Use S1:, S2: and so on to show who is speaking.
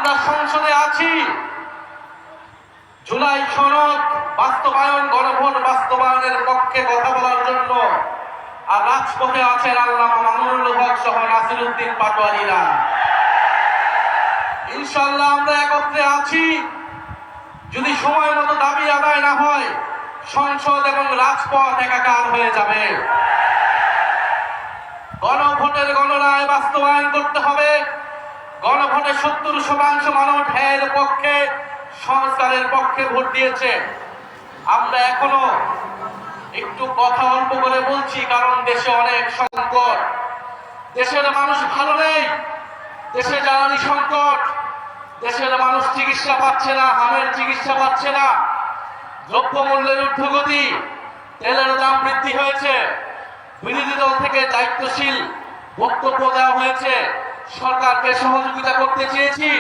S1: আমরা সংসদে আছি জুলাই সনদ বাস্তবায়ন, গণভোট বাস্তবায়নের পক্ষে কথা বলার জন্য, আর রাজপথে আছেন আল্লামা মামুনুল হক সহ নাসিরউদ্দিন পাটোয়ারিরা। ইনশাআল্লাহ আমরা একত্রে আছি। যদি সময় মতো দাবি আদায় না হয়, সংসদ এবং রাজপথ একাকার হয়ে যাবে। গণভোটের গণরায় বাস্তবায়ন করতে হবে। গণভোটে 70% মানুষ হ্যাঁ পক্ষে, সংস্কারের পক্ষে ভোট দিয়েছে। আমরা এখনো একটু কথা অল্প করে বলছি, কারণ দেশে অনেক সংকট, দেশের মানুষ ভালো নেই, দেশে জ্বালানি সংকট, দেশের মানুষ চিকিৎসা পাচ্ছে না, হামের চিকিৎসা পাচ্ছে না, দ্রব্যমূল্যের ঊর্ধ্বগতি, তেলের দাম বৃদ্ধি হয়েছে। বিরোধী দল থেকে দায়িত্বশীল বক্তব্য দেওয়া হয়েছে, সরকারকে সহযোগিতা করতে চেয়েছি।